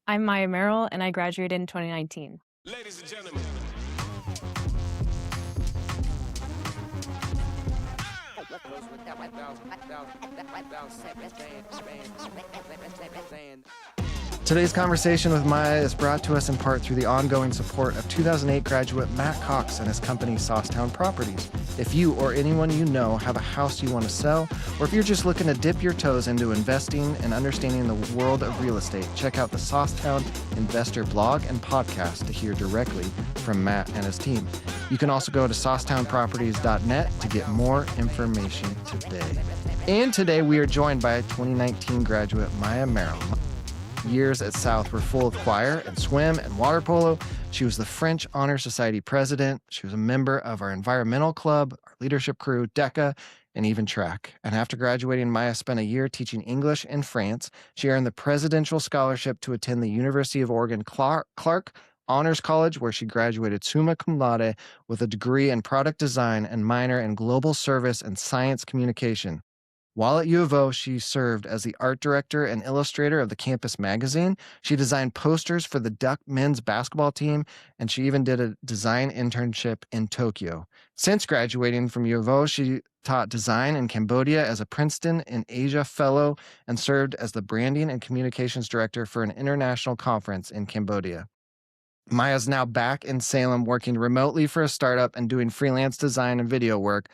I'm Maya Merrill, and I graduated in 2019. Ladies and gentlemen. Today's conversation with Maya is brought to us in part through the ongoing support of 2008 graduate Matt Cox and his company Saucetown Properties. If you or anyone you know have a house you want to sell, or if you're just looking to dip your toes into investing and understanding the world of real estate, check out the Saucetown Investor blog and podcast to hear directly from Matt and his team. You can also go to saucetownproperties.net to get more information today. And today we are joined by 2019 graduate Maya Merrill. Years at South were full of choir and swim and water polo. She was the French Honor Society president. She was a member of our environmental club, our leadership crew, DECA, and even track. And after graduating, Maya spent a year teaching English in France. She earned the presidential scholarship to attend the University of Oregon Clark Honors College, where she graduated Summa Cum Laude with a degree in product design and minor in global service and science communication. While at U of O, she served as the art director and illustrator of the campus magazine. She designed posters for the Duck men's basketball team, and she even did a design internship in Tokyo. Since graduating from U of O, she taught design in Cambodia as a Princeton in Asia fellow and served as the branding and communications director for an international conference in Cambodia. Maya's now back in Salem working remotely for a startup and doing freelance design and video work.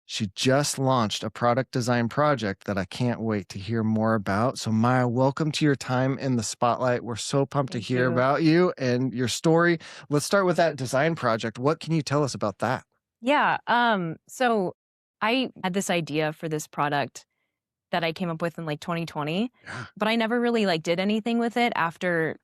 She just launched a product design project that I can't wait to hear more about. So Maya, welcome to your time in the spotlight. We're so pumped to hear about you and your story. Let's start with that design project. What can you tell us about that? Yeah, so I had this idea for this product that I came up with in like 2020, but I never really did anything with it after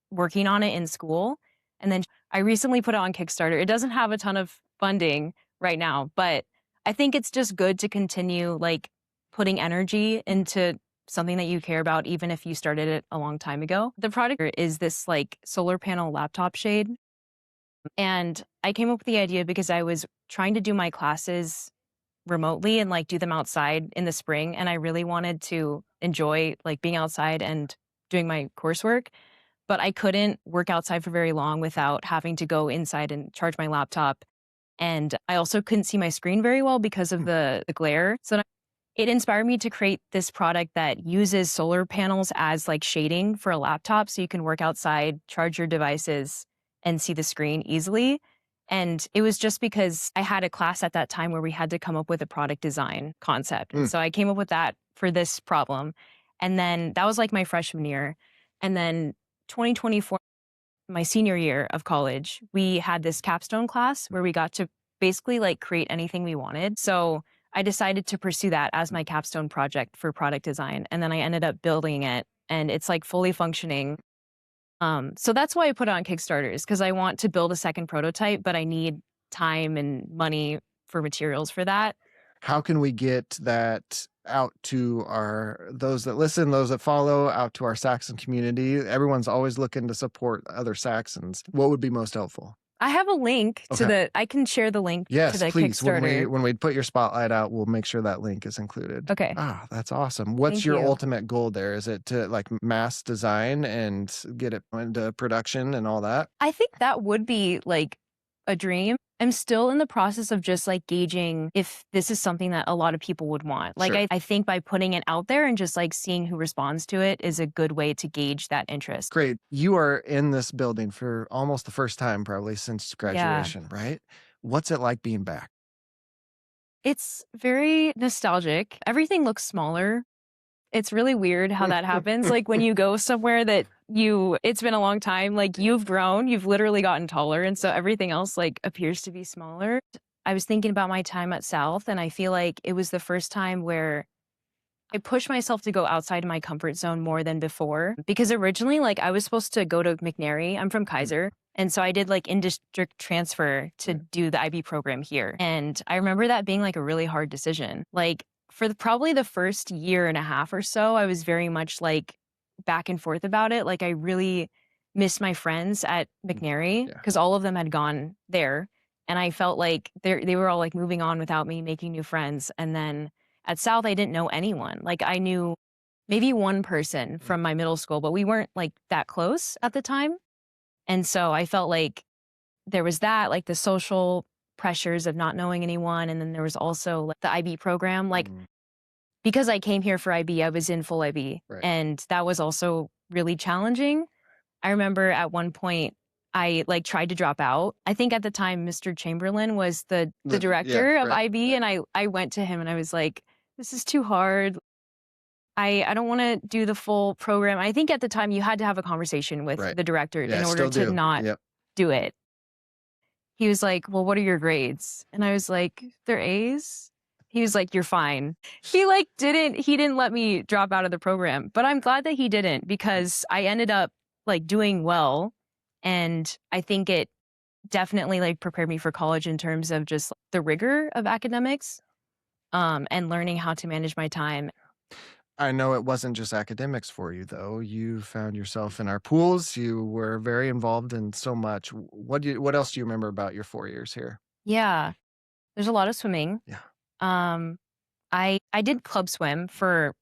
working on it in school. And then I recently put it on KickStarter. It doesn't have a ton of funding right now, but I think it's just good to continue putting energy into something that you care about, even if you started it a long time ago. The product is this solar panel laptop shade. And I came up with the idea because I was trying to do my classes remotely and do them outside in the spring. And I really wanted to enjoy being outside and doing my coursework. But I couldn't work outside for very long without having to go inside and charge my laptop. And I also couldn't see my screen very well because of the glare. So it inspired me to create this product that uses solar panels as shading for a laptop so you can work outside, charge your devices, and see the screen easily. And it was just because I had a class at that time where we had to come up with a product design concept. And so I came up with that for this problem. And then that was my freshman year. And then 2024, my senior year of college, we had this capstone class where we got to basically create anything we wanted. So I decided to pursue that as my capstone project for product design. And then I ended up building it and it's fully functioning. So that's why I put it on Kickstarter, is because I want to build a second prototype, but I need time and money for materials for that. How can we get that out to those that listen, those that follow, out to our Saxon community? Everyone's always looking to support other Saxons. What would be most helpful? I have a link to I can share the link to the please. Kickstarter. When we put your spotlight out, we'll make sure that link is included. Okay. That's awesome. What's Thank your you. ultimate goal there? Is it to mass design and get it into production and all that? I think that would be a dream. I'm still in the process of just gauging if this is something that a lot of people would want. Sure. I think by putting it out there and just seeing who responds to it is a good way to gauge that interest. Great. You are in this building for almost the first time probably since graduation, right? What's it like being back? It's very nostalgic. Everything looks smaller. It's really weird how that happens. When you go somewhere that it's been a long time, you've grown, you've literally gotten taller. And so everything else appears to be smaller. I was thinking about my time at South, and I feel like it was the first time where I pushed myself to go outside of my comfort zone more than before. Because originally, I was supposed to go to McNary. I'm from Kaiser. And so I did in-district transfer to do the IB program here. And I remember that being a really hard decision. For probably the first year and a half or so, I was very much back and forth about it. I really missed my friends at McNary because all of them had gone there. And I felt they were all moving on without me, making new friends. And then at South, I didn't know anyone. I knew maybe one person from my middle school, but we weren't like that close at the time. And so I felt like there was that, like the social pressures of not knowing anyone. And then there was also like the IB program. Like Mm, because I came here for IB, I was in full IB. right. And that was also really challenging. I remember at one point I like tried to drop out. I think at the time Mr. Chamberlain was the Yeah, director of right, IB right, and I went to him and I was like, this is too hard. I don't want to do the full program. I think at the time you had to have a conversation with right. the director Yeah, in I order still to do. not Yep. do it. He was like, "Well, what are your grades?" And I was like, "They're A's." He was like, "You're fine." He didn't let me drop out of the program, but I'm glad that he didn't because I ended up like doing well. And I think it definitely like prepared me for college in terms of just the rigor of academics, and learning how to manage my time. I know it wasn't just academics for you, though. You found yourself in our pools. You were very involved in so much. What else do you remember about your 4 years here? Yeah, there's a lot of swimming. Yeah. Um, I did club swim for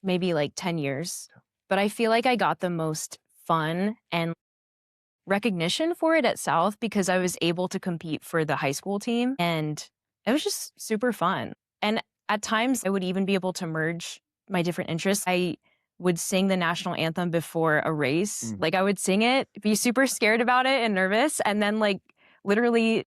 maybe like 10 years, but I feel like I got the most fun and recognition for it at South because I was able to compete for the high school team and it was just super fun. And at times I would even be able to merge my different interests. I would sing the national anthem before a race. Mm. Like I would sing it, be super scared about it and nervous, and then like literally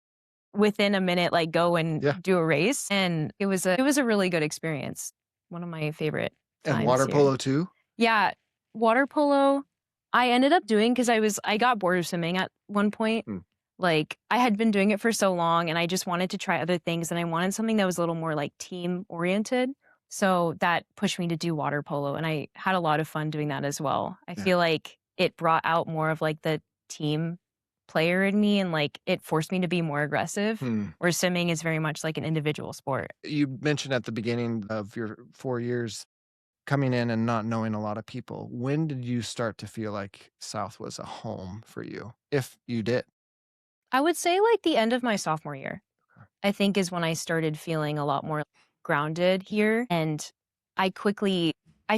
within a minute like go and Yeah. do a race. And it was a really good experience. One of my favorite And times water here. polo too? Yeah, water polo, I ended up doing because I got bored of swimming at one point. Mm. Like, I had been doing it for so long, and I just wanted to try other things, and I wanted something that was a little more, like, team-oriented, so that pushed me to do water polo, and I had a lot of fun doing that as well. I Yeah. feel like it brought out more of, like, the team player in me, and, like, it forced me to be more aggressive, Hmm. where swimming is very much like an individual sport. You mentioned at the beginning of your 4 years coming in and not knowing a lot of people. When did you start to feel like South was a home for you? If you did. I would say, like, the end of my sophomore year. I think is when I started feeling a lot more grounded here. And I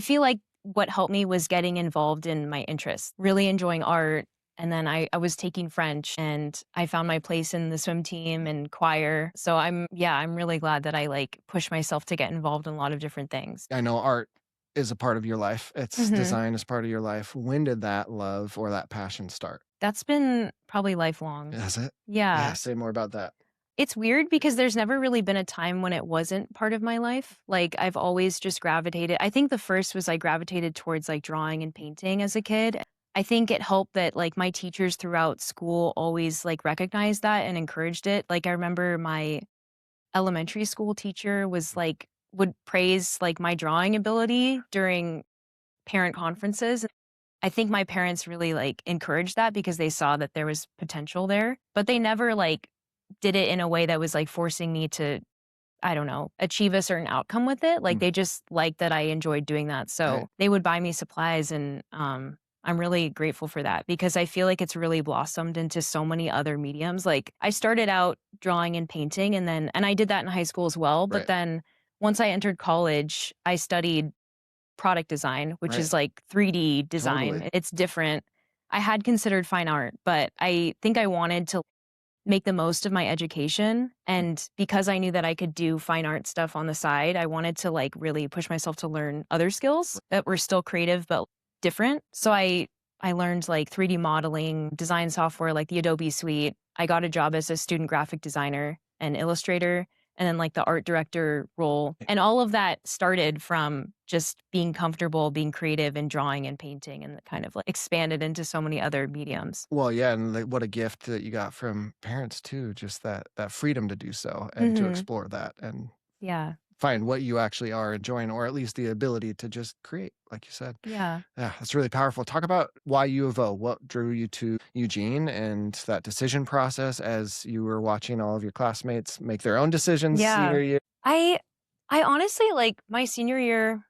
feel like what helped me was getting involved in my interests, really enjoying art. And then I was taking French and I found my place in the swim team and choir. So I'm really glad that I like pushed myself to get involved in a lot of different things. I know art is a part of your life. It's Hmm. design is part of your life. When did that love or that passion start? That's been probably lifelong. Is it? Yeah, Yeah. say more about that. It's weird because there's never really been a time when it wasn't part of my life. Like, I've always just gravitated I think the first was I gravitated towards, like, drawing and painting as a kid. I think it helped that, like, my teachers throughout school always, like, recognized that and encouraged it. Like, I remember my elementary school teacher was, like would praise, like, my drawing ability during parent conferences. I think my parents really, like, encouraged that because they saw that there was potential there, but they never, like, did it in a way that was, like, forcing me to, I don't know, achieve a certain outcome with it. Like, Mm, they just liked that I enjoyed doing that, right. so they would buy me supplies, and, I'm really grateful for that because I feel like it's really blossomed into so many other mediums. Like, I started out drawing and painting, and I did that in high school as well, but Right. then once I entered college, I studied product design, which Right. is like 3D Totally. design. It's different. I had considered fine art, but I think I wanted to make the most of my education. And because I knew that I could do fine art stuff on the side, I wanted to like really push myself to learn other skills that were still creative but different. So I learned like 3D modeling, design software like the Adobe Suite. I got a job as a student graphic designer and illustrator and then like the art director role. And all of that started from just being comfortable, being creative and drawing and painting and kind of like expanded into so many other mediums. Well, yeah, and like, what a gift that you got from parents too, just that freedom to do so and to Mhm. explore that and Yeah. find what you actually are enjoying, or at least the ability to just create, like you said. Yeah. Yeah, that's really powerful. Talk about why U of O. What drew you to Eugene and that decision process as you were watching all of your classmates make their own decisions Yeah. senior year? I I honestly like my senior year,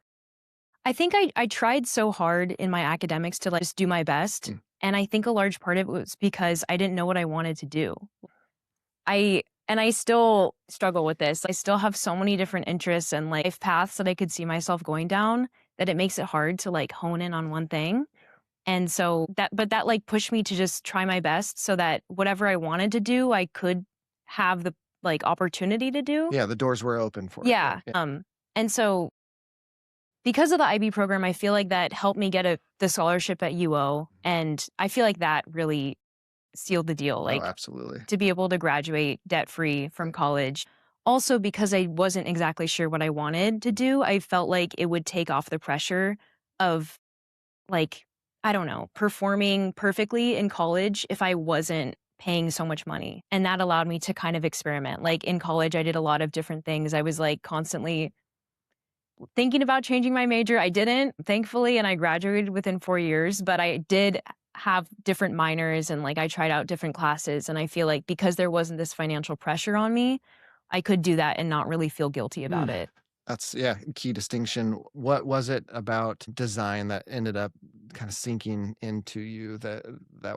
I think I tried so hard in my academics to like just do my best. Mm, And I think a large part of it was because I didn't know what I wanted to do. I still struggle with this. I still have so many different interests and life paths that I could see myself going down. that it makes it hard to like hone in on one thing. And so that like pushed me to just try my best so that whatever I wanted to do, I could have the like opportunity to do. Yeah, the doors were open for it. Yeah. And so because of the IB program, I feel like that helped me get the scholarship at UO. And I feel like that really sealed the deal. Oh, Like absolutely. to be able to graduate debt free from college. Also, because I wasn't exactly sure what I wanted to do, I felt like it would take off the pressure of like, I don't know, performing perfectly in college if I wasn't paying so much money. And that allowed me to kind of experiment. Like in college, I did a lot of different things. I was like constantly thinking about changing my major. I didn't, thankfully, and I graduated within 4 years, but I did have different minors and like I tried out different classes. And I feel like because there wasn't this financial pressure on me, I could do that and not really feel guilty about Mm. it. That's, yeah, key distinction. What was it about design that ended up kind of sinking into you that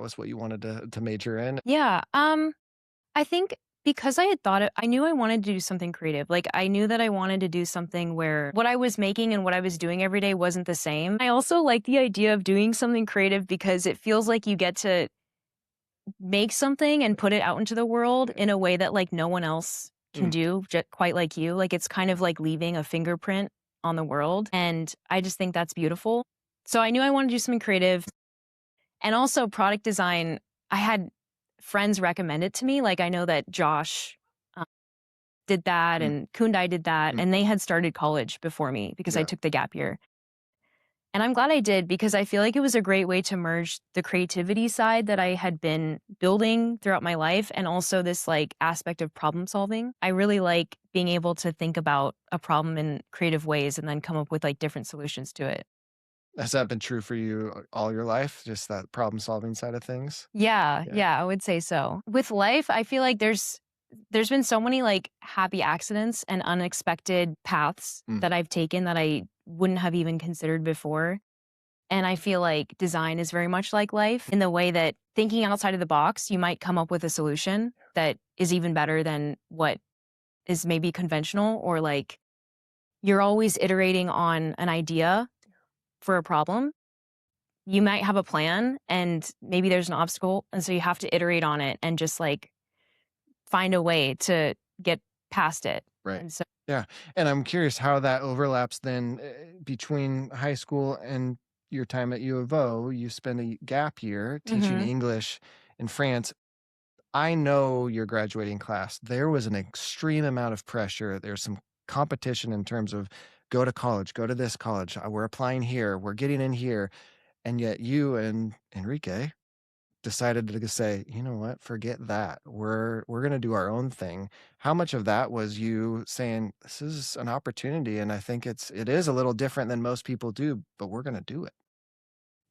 was what you wanted to major in? Yeah. I think because I had thought it, I knew I wanted to do something creative. Like I knew that I wanted to do something where what I was making and what I was doing every day wasn't the same. I also like the idea of doing something creative because it feels like you get to make something and put it out into the world in a way that like no one else can Mm. do quite like you. Like it's kind of like leaving a fingerprint on the world. And I just think that's beautiful. So I knew I wanted to do something creative. And also product design, I had friends recommend it to me. Like I know that Josh did that Mm. and Kundai did that. Mm. And they had started college before me because I Yeah. took the gap year. And I'm glad I did because I feel like it was a great way to merge the creativity side that I had been building throughout my life and also this like aspect of problem solving. I really like being able to think about a problem in creative ways and then come up with like different solutions to it. Has that been true for you all your life? Just that problem solving side of things? Yeah, Yeah. yeah, I would say so. With life, I feel like there's been so many like happy accidents and unexpected paths Mm. that I've taken that I wouldn't have even considered before. And I feel like design is very much like life in the way that thinking outside of the box, you might come up with a solution that is even better than what is maybe conventional, or like you're always iterating on an idea for a problem. You might have a plan and maybe there's an obstacle. And so you have to iterate on it and just like find a way to get past it. Right. And so, Yeah. And I'm curious how that overlaps then between high school and your time at U of O. You spent a gap year teaching mhm. English in France. I know your graduating class. There was an extreme amount of pressure. There's some competition in terms of go to college, go to this college. We're applying here, we're getting in here. And yet you and Enrique decided to say, you know what, forget that. We're gonna do our own thing. How much of that was you saying, this is an opportunity and I think it is a little different than most people do, but we're gonna do it.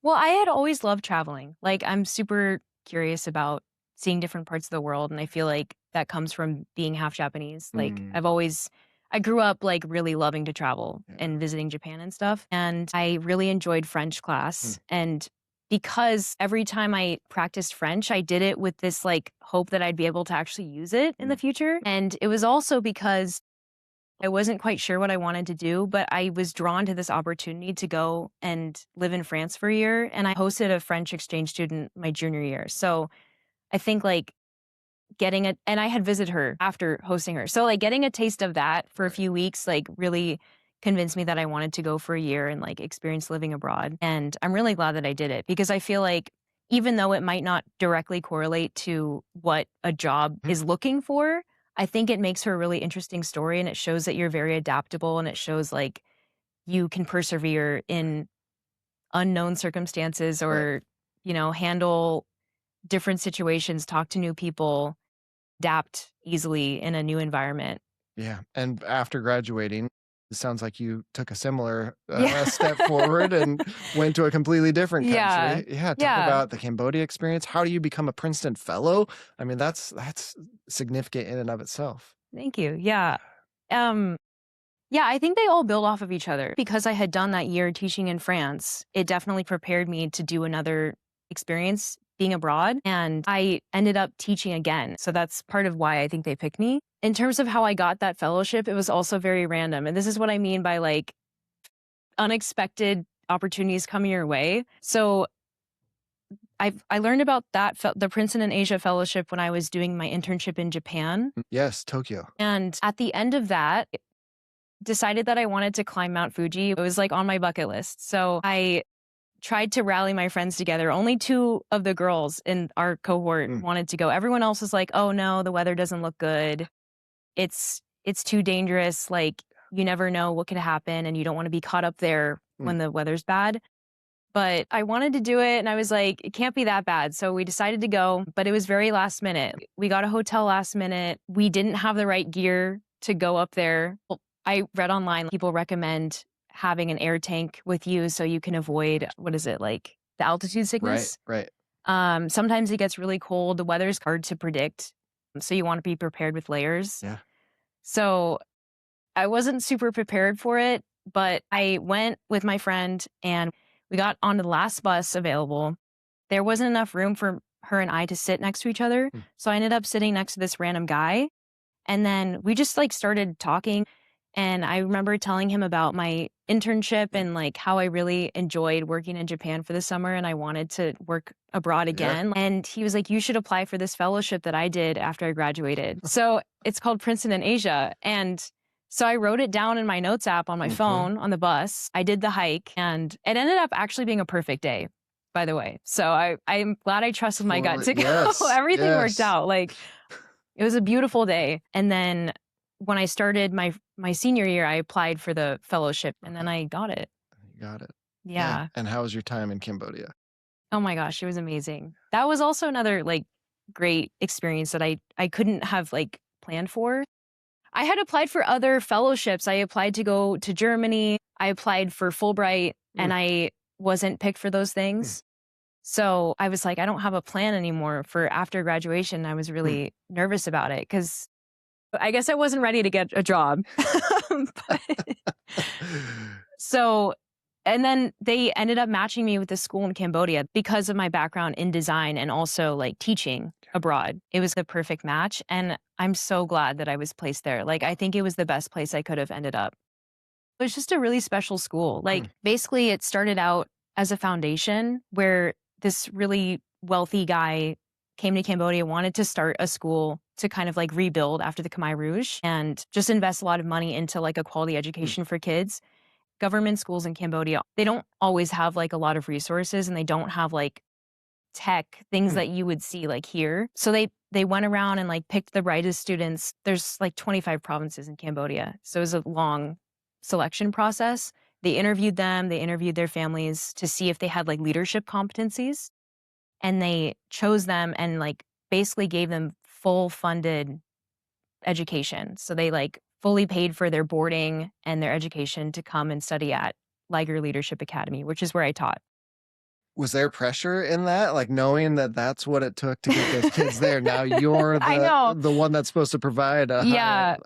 Well, I had always loved traveling. Like, I'm super curious about seeing different parts of the world. And I feel like that comes from being half Japanese. Like, Mm, I grew up like really loving to travel yeah. and visiting Japan and stuff. And I really enjoyed French Mm, class. And because every time I practiced French, I did it with this like hope that I'd be able to actually use it in the mm, future. And it was also because I wasn't quite sure what I wanted to do, but I was drawn to this opportunity to go and live in France for a year. And I hosted a French exchange student my junior year. So I think like and I had visited her after hosting her. So like getting a taste of that for a right. few weeks, like really convinced me that I wanted to go for a year and like experience living abroad. And I'm really glad that I did it because I feel like even though it might not directly correlate to what a job Mm, is looking for, I think it makes her a really interesting story and it shows that you're very adaptable and it shows like you can persevere in unknown circumstances right. or, handle different situations, talk to new people, adapt easily in a new environment. Yeah. And after graduating, it sounds like you took a similar Yeah. step forward and went to a completely different Yeah. country. Yeah. Talk Yeah. about the Cambodia experience. How do you become a Princeton fellow? I mean, that's significant in and of itself. Thank you. Yeah. Um, yeah, I think they all build off of each other. Because I had done that year teaching in France, it definitely prepared me to do another experience being abroad. And I ended up teaching again. So that's part of why I think they picked me. In terms of how I got that fellowship, it was also very random. And this is what I mean by like unexpected opportunities coming your way. So I learned about the Princeton and Asia Fellowship when I was doing my internship in Japan. Yes, Tokyo. And at the end of that, decided that I wanted to climb Mount Fuji. It was like on my bucket list. So I tried to rally my friends together. Only two of the girls in our cohort wanted to go. Everyone else was like, "Oh no, the weather doesn't look good. It's too dangerous. Like you never know what could happen and you don't want to be caught up there when the weather's bad." But I wanted to do it and I was like, it can't be that bad. So we decided to go, but it was very last minute. We got a hotel last minute. We didn't have the right gear to go up there. Well, I read online, people recommend having an air tank with you so you can avoid, what is it, like the altitude sickness? Right. Sometimes it gets really cold. The weather's hard to predict. So you want to be prepared with layers. Yeah. So I wasn't super prepared for it, but I went with my friend and we got on the last bus available. There wasn't enough room for her and I to sit next to each other. So I ended up sitting next to this random guy. And then we just like started talking. And I remember telling him about my internship and like how I really enjoyed working in Japan for the summer and I wanted to work abroad again. And he was like, you should apply for this fellowship that I did after I graduated. So it's called Princeton in Asia. And so I wrote it down in my notes app on my phone on the bus. I did the hike and it ended up actually being a perfect day, by the way. So I'm glad I trusted my gut to go. Everything worked out. Like it was a beautiful day. And then when I started my senior year, I applied for the fellowship and then I got it. You got it. Yeah. And how was your time in Cambodia? Oh my gosh, it was amazing. That was also another like great experience that I couldn't have like planned for. I had applied for other fellowships. I applied to go to Germany. I applied for Fulbright and I wasn't picked for those things. So I was like, I don't have a plan anymore for after graduation. I was really nervous about it because I guess I wasn't ready to get a job. So, and then they ended up matching me with a school in Cambodia because of my background in design and also like teaching abroad. It was the perfect match. And I'm so glad that I was placed there. Like, I think it was the best place I could have ended up. It was just a really special school. Like, basically, it started out as a foundation where this really wealthy guy came to Cambodia, wanted to start a school to kind of like rebuild after the Khmer Rouge and just invest a lot of money into like a quality education for kids. Government schools in Cambodia, they don't always have like a lot of resources and they don't have like tech things that you would see like here. So they went around and like picked the brightest students. There's like 25 provinces in Cambodia. So it was a long selection process. They interviewed them, they interviewed their families to see if they had like leadership competencies. And they chose them and like basically gave them full funded education. So they like fully paid for their boarding and their education to come and study at Liger Leadership Academy, which is where I taught. Was there pressure in that? Like knowing that that's what it took to get those kids there. Now you're I know. the one that's supposed to provide a Yeah.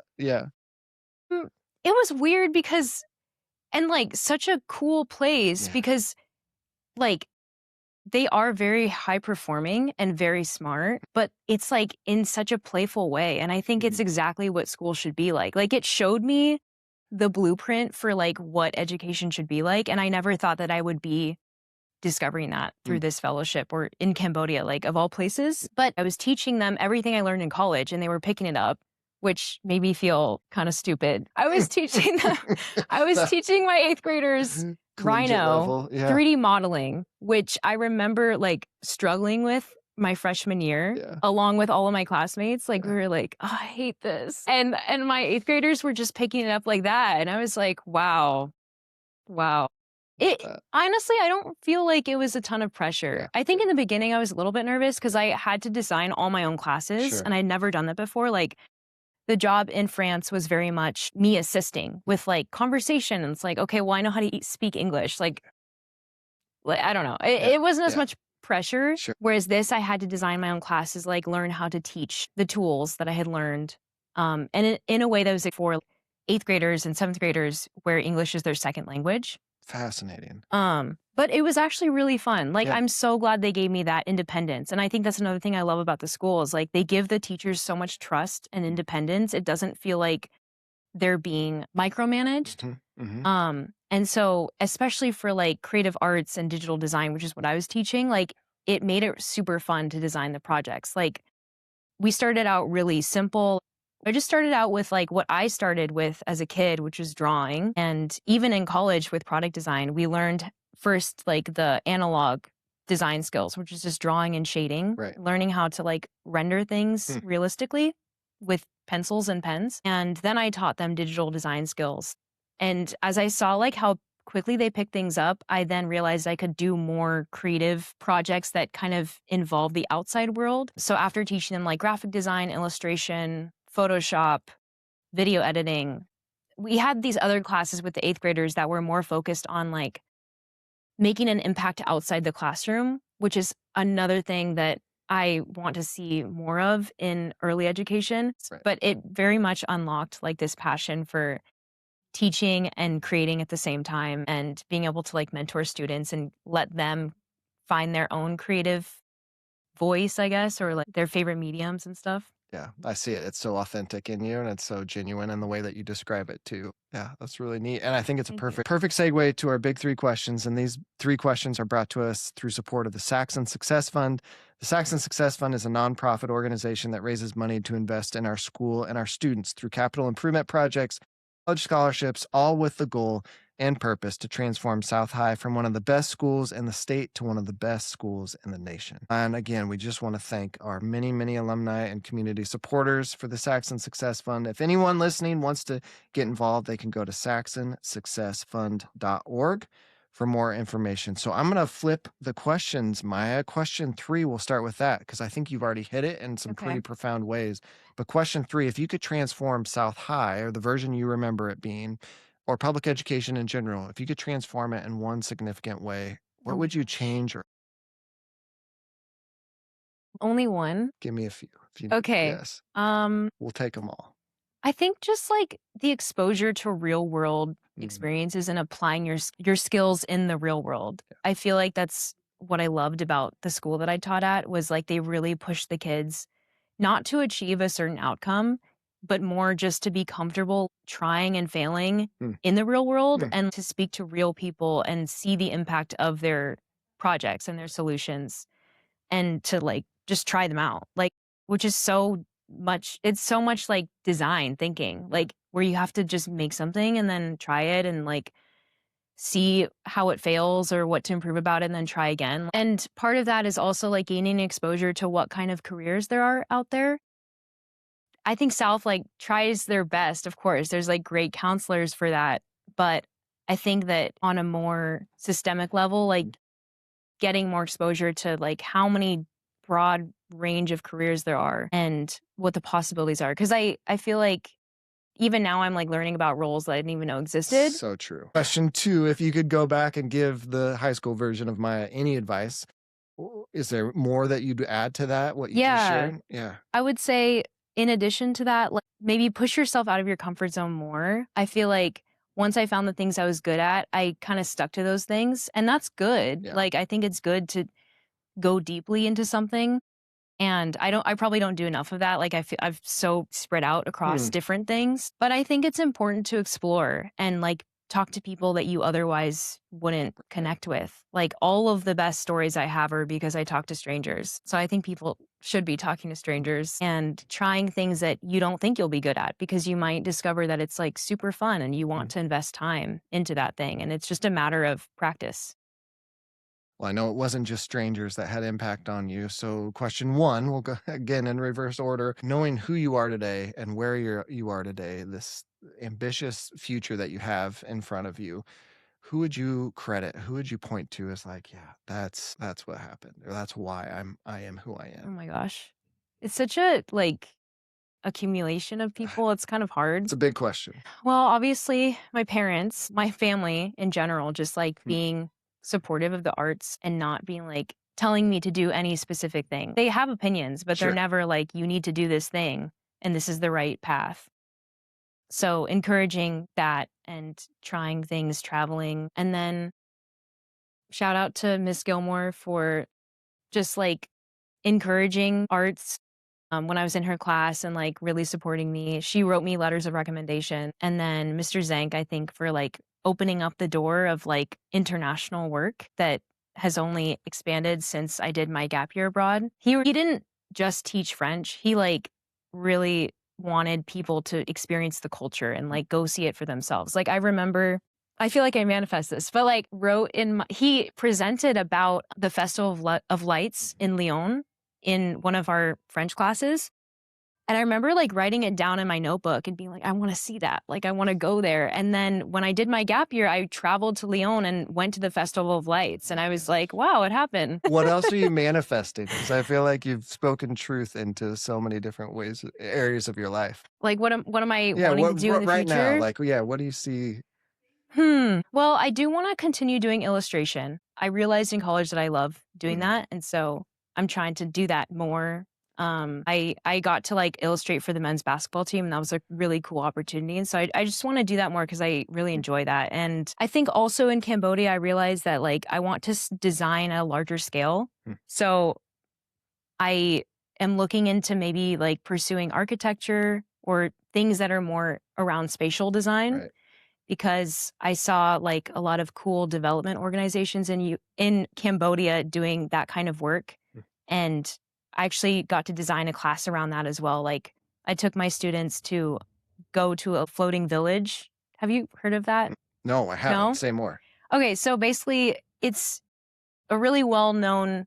It was weird because, and like such a cool place because like they are very high performing and very smart, but it's like in such a playful way. And I think it's exactly what school should be like. Like it showed me the blueprint for like what education should be like. And I never thought that I would be discovering that through this fellowship or in Cambodia, like of all places. But I was teaching them everything I learned in college and they were picking it up, which made me feel kind of stupid. I was teaching them, I was teaching my 8th graders Rhino 3D modeling, which I remember like struggling with my freshman year, along with all of my classmates. Like we were like, oh, I hate this. And my 8th graders were just picking it up like that. And I was like, wow. Honestly, I don't feel like it was a ton of pressure. I think in the beginning I was a little bit nervous because I had to design all my own classes and I'd never done that before. Like the job in France was very much me assisting with like conversation. And it's like, okay, well, I know how to speak English. Like I don't know. It wasn't as much pressure. Whereas this, I had to design my own classes, like learn how to teach the tools that I had learned. And in a way that was like, for 8th graders and 7th graders where English is their second language. Fascinating. But it was actually really fun. Like, I'm so glad they gave me that independence. And I think that's another thing I love about the school is like they give the teachers so much trust and independence. It doesn't feel like they're being micromanaged. And so, especially for like creative arts and digital design, which is what I was teaching, like it made it super fun to design the projects. Like we started out really simple. I just started out with like what I started with as a kid, which was drawing. And even in college with product design, we learned first like the analog design skills, which is just drawing and shading, Right. learning how to like render things realistically with pencils and pens. And then I taught them digital design skills. And as I saw like how quickly they picked things up, I then realized I could do more creative projects that kind of involve the outside world. So after teaching them like graphic design, illustration, Photoshop, video editing, we had these other classes with the eighth graders that were more focused on like making an impact outside the classroom, which is another thing that I want to see more of in early education. Right. But it very much unlocked like this passion for teaching and creating at the same time and being able to like mentor students and let them find their own creative voice, I guess, or like their favorite mediums and stuff. Yeah, I see it. It's so authentic in you and it's so genuine in the way that you describe it too. Yeah, that's really neat. And I think it's a Thank you. perfect segue to our big three questions. And these three questions are brought to us through support of the Saxon Success Fund. The Saxon Success Fund is a nonprofit organization that raises money to invest in our school and our students through capital improvement projects, college scholarships, all with the goal and purpose to transform South High from one of the best schools in the state to one of the best schools in the nation. And again, we just want to thank our many alumni and community supporters for the Saxon Success Fund. If anyone listening wants to get involved, they can go to saxonsuccessfund.org for more information. So I'm going to flip the questions, Maya. Question 3, we'll start with that because I think you've already hit it in some pretty profound ways. But question 3, if you could transform South High or the version you remember it being, or public education in general, if you could transform it in one significant way, what Oh my would you gosh. change? Or Only one? give me a few. If you, Okay. yes, Um, we'll take them all. I think just like the exposure to real world Mhm. experiences and applying your skills in the real world. I feel like that's what I loved about the school that I taught at was like they really pushed the kids not to achieve a certain outcome, but more just to be comfortable trying and failing Mm. in the real world Mm. and to speak to real people and see the impact of their projects and their solutions and to like just try them out. Like, which is so much, it's so much like design thinking, like where you have to just make something and then try it and like see how it fails or what to improve about it and then try again. And part of that is also like gaining exposure to what kind of careers there are out there. I think South like tries their best, of course. There's like great counselors for that, but I think that on a more systemic level, like getting more exposure to like how many broad range of careers there are and what the possibilities are. Cause I feel like even now I'm like learning about roles that I didn't even know existed. So true. Question 2, if you could go back and give the high school version of Maya any advice, is there more that you'd add to that, what you just Yeah. shared? Yeah. I would say in addition to that, like maybe push yourself out of your comfort zone more. I feel like once I found the things I was good at, I kind of stuck to those things and that's good. Yeah. Like I think it's good to go deeply into something. And I probably don't do enough of that. Like I've so spread out across Hmm. different things, but I think it's important to explore and like talk to people that you otherwise wouldn't connect with. Like all of the best stories I have are because I talk to strangers. So I think people should be talking to strangers and trying things that you don't think you'll be good at because you might discover that it's like super fun and you want to invest time into that thing. And it's just a matter of practice. Well, I know it wasn't just strangers that had impact on you. So, question 1, we'll go again in reverse order. Knowing who you are today and where you are today, this ambitious future that you have in front of you, who would you credit? Who would you point to as like, yeah, that's what happened, or that's why I am who I Oh am? my gosh. It's such a like accumulation of people. It's kind of hard. It's a big question. Well, obviously, my parents, my family in general, just like Hmm. being supportive of the arts and not being like telling me to do any specific thing. They have opinions, but they're Sure. never like, you need to do this thing and this is the right path. So encouraging that and trying things, traveling. And then shout out to Miss Gilmore for just like encouraging arts when I was in her class and like really supporting me. She wrote me letters of recommendation. And then Mr. Zank, I think, for like opening up the door of like international work that has only expanded since I did my gap year abroad. He didn't just teach French. He like really wanted people to experience the culture and like go see it for themselves. Like I remember, I feel like I manifest this, but like he presented about the Festival of Lights in Lyon in one of our French classes. And I remember like writing it down in my notebook and being like, I want to see that. Like, I want to go there. And then when I did my gap year, I traveled to Lyon and went to the Festival of Lights. And I was like, wow, it happened. What else are you manifesting? Because I feel like you've spoken truth into so many different ways, areas of your life. Like, what am I Yeah, wanting to do in the right now, future? like, yeah, what do you see? Well, I do want to continue doing illustration. I realized in college that I love doing that. And so I'm trying to do that more. I got to like illustrate for the men's basketball team, and that was a really cool opportunity. And so I just want to do that more because I really enjoy that. And I think also in Cambodia, I realized that like I want to design a larger scale. So I am looking into maybe like pursuing architecture or things that are more around spatial design. Right. Because I saw like a lot of cool development organizations in Cambodia doing that kind of work. And I actually got to design a class around that as well. Like I took my students to go to a floating village. Have you heard of that? No, I haven't. No? Say more. Okay, so basically it's a really well-known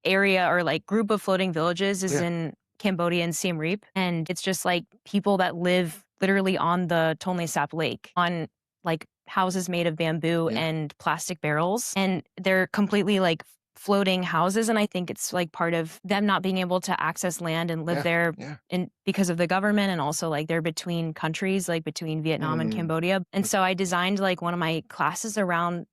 area or like group of floating villages is in Cambodia and Siem Reap. And it's just like people that live literally on the Tonle Sap Lake on like houses made of bamboo and plastic barrels. And they're completely like floating houses. And I think it's like part of them not being able to access land and live there because of the government. And also like they're between countries, like between Vietnam and Cambodia. And so I designed like one of my classes around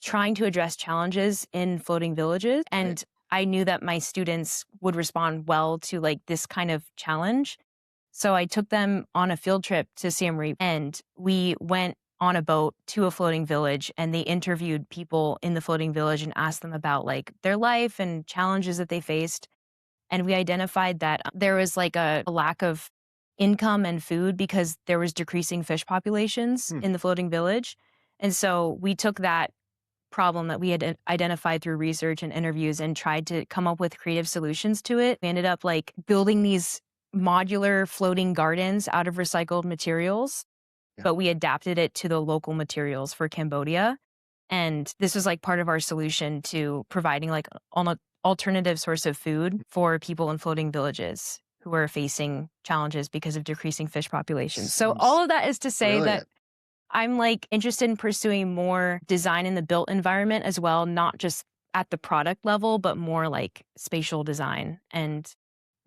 trying to address challenges in floating villages. And I knew that my students would respond well to like this kind of challenge. So I took them on a field trip to Siem Reap and we went on a boat to a floating village, and they interviewed people in the floating village and asked them about like their life and challenges that they faced. And we identified that there was like a lack of income and food because there was decreasing fish populations in the floating village. And so we took that problem that we had identified through research and interviews and tried to come up with creative solutions to it. We ended up like building these modular floating gardens out of recycled materials, but we adapted it to the local materials for Cambodia. And this was like part of our solution to providing like an alternative source of food for people in floating villages who are facing challenges because of decreasing fish populations. So all of that is to say that I'm like interested in pursuing more design in the built environment as well, not just at the product level, but more like spatial design and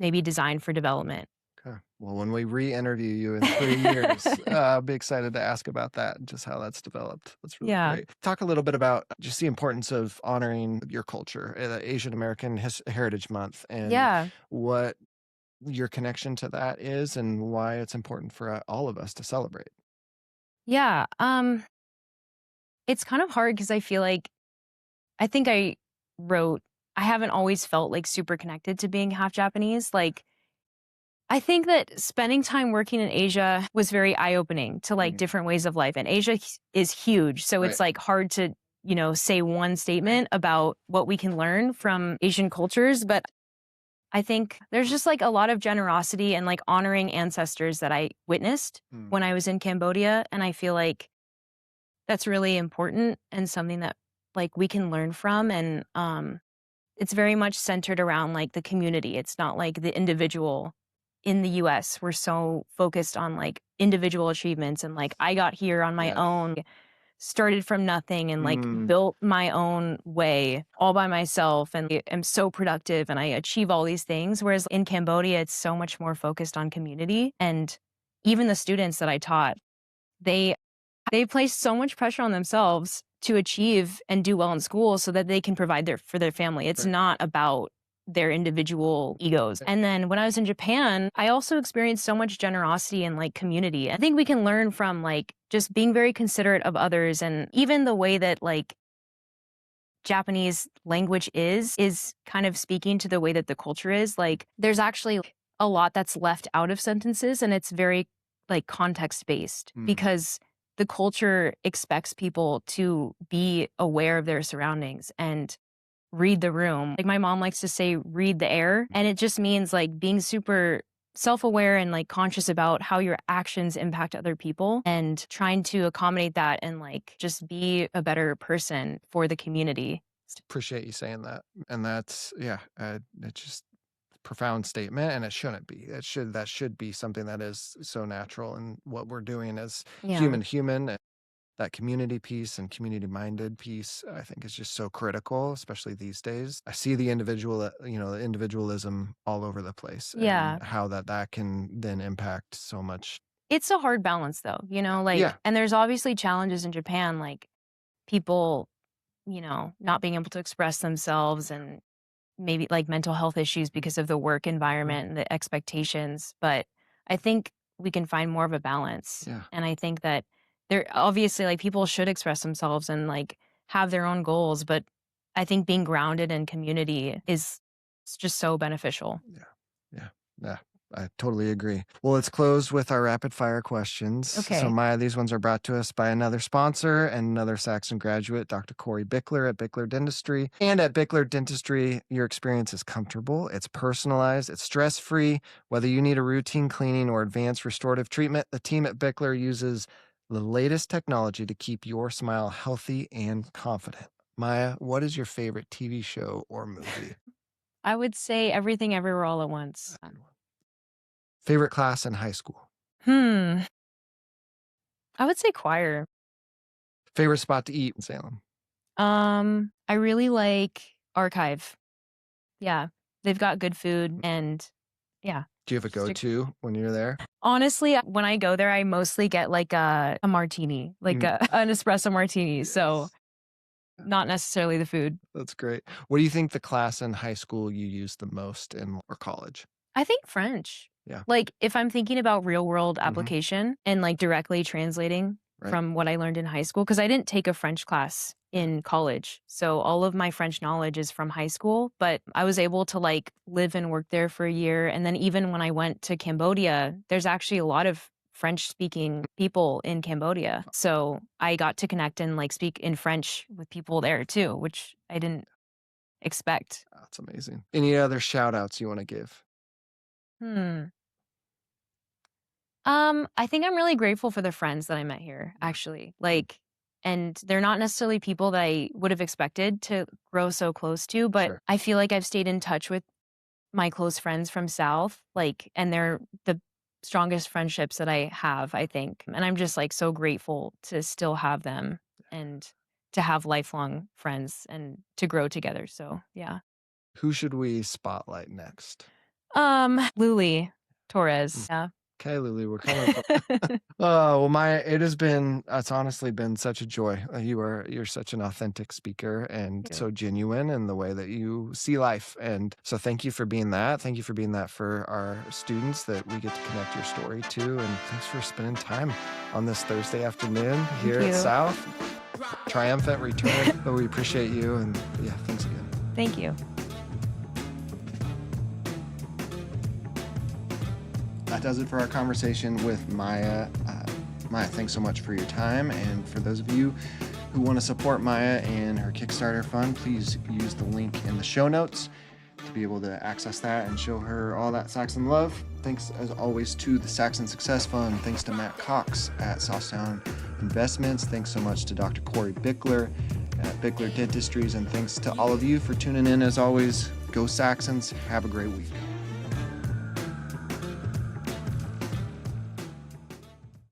maybe design for development. Okay. Well, when we re-interview you in 3 years, I'll be excited to ask about that and just how that's developed. That's really great. Talk a little bit about just the importance of honoring your culture, Asian American Heritage Month, and what your connection to that is and why it's important for all of us to celebrate. Yeah. It's kind of hard because I feel like I think I haven't always felt like super connected to being half Japanese. Like, I think that spending time working in Asia was very eye-opening to like different ways of life. And Asia is huge. So it's like hard to, say one statement about what we can learn from Asian cultures. But I think there's just like a lot of generosity and like honoring ancestors that I witnessed when I was in Cambodia. And I feel like that's really important and something that like we can learn from. And it's very much centered around like the community. It's not like the individual. In the US, we're so focused on like individual achievements and like I got here on my own, started from nothing and like built my own way all by myself and am so productive and I achieve all these things. Whereas in Cambodia, it's so much more focused on community. And even the students that I taught, they place so much pressure on themselves to achieve and do well in school so that they can provide for their family. It's not about their individual egos. And then when I was in Japan, I also experienced so much generosity and like community. I think we can learn from like just being very considerate of others and even the way that like Japanese language is kind of speaking to the way that the culture is. Like there's actually a lot that's left out of sentences and it's very like context based because the culture expects people to be aware of their surroundings and read the room. Like my mom likes to say, read the air. And it just means like being super self-aware and like conscious about how your actions impact other people and trying to accommodate that and like just be a better person for the community. Appreciate you saying that. And that's, yeah, it's just profound statement, and it shouldn't be. That should be something that is so natural in what we're doing as Yeah. human. That community piece and community-minded piece, I think, is just so critical, especially these days. I see the the individualism all over the place, Yeah. and how that can then impact so much. It's a hard balance though, like, Yeah, and there's obviously challenges in Japan, like people, not being able to express themselves and maybe like mental health issues because of the work mm, environment and the expectations. But I think we can find more of a balance. yeah, And I think that there obviously like people should express themselves and like have their own goals. But I think being grounded in community is just so beneficial. yeah, yeah, yeah. I totally agree. Well, let's close with our rapid fire questions. So, Okay. Maya, these ones are brought to us by another sponsor and another Saxon graduate, Dr. Corey Bickler at Bickler Dentistry. And at Bickler Dentistry, your experience is comfortable, it's personalized, it's stress free. Whether you need a routine cleaning or advanced restorative treatment, the team at Bickler uses the latest technology to keep your smile healthy and confident. Maya, what is your favorite TV show or movie? I would say everything everywhere all at once. Good one. Favorite class in high school? Hmm. I would say choir. Favorite spot to eat in Salem? I really like Archive. Yeah. They've got good food and yeah. Do you have a Just a go-to when you're there? Honestly, when I go there, I mostly get like a martini, like Mm, an espresso martini. So yes. not necessarily the food. That's great. What do you think the class in high school you used the most in or college? I think French. Yeah. Like if I'm thinking about real world Mhm. application and like directly translating Right. from what I learned in high school, because I didn't take a French class in college. So all of my French knowledge is from high school, but I was able to like live and work there for a year. And then even when I went to Cambodia, there's actually a lot of French speaking people in Cambodia. So I got to connect and like speak in French with people there too, which I didn't expect. That's amazing. Any other shout outs you want to give? Hmm. I think I'm really grateful for the friends that I met here, Yeah. actually. Like, and they're not necessarily people that I would have expected to grow so close to, but Sure. I feel like I've stayed in touch with my close friends from South, like, and they're the strongest friendships that I have, I think. And I'm just like so grateful to still have them and to have lifelong friends and to grow together. So, yeah. Who should we spotlight next? Luli Mm. Torres. Yeah. Okay, Lily, we're coming for. Oh, well, Maya, it's honestly been such a joy. You're such an authentic speaker and Yeah. so genuine in the way that you see life. And so thank you for being that. Thank you for being that for our students that we get to connect your story to. And thanks for spending time on this Thursday afternoon here Thank at you. South. Triumphant return. But we appreciate you. And yeah, thanks again. Thank you. That does it for our conversation with Maya. Maya, thanks so much for your time. And for those of you who want to support Maya and her Kickstarter fund, please use the link in the show notes to be able to access that and show her all that Saxon love. Thanks, as always, to the Saxon Success Fund. Thanks to Matt Cox at Sawstown Investments. Thanks so much to Dr. Corey Bickler at Bickler Dentistries. And thanks to all of you for tuning in. As always, go Saxons. Have a great week.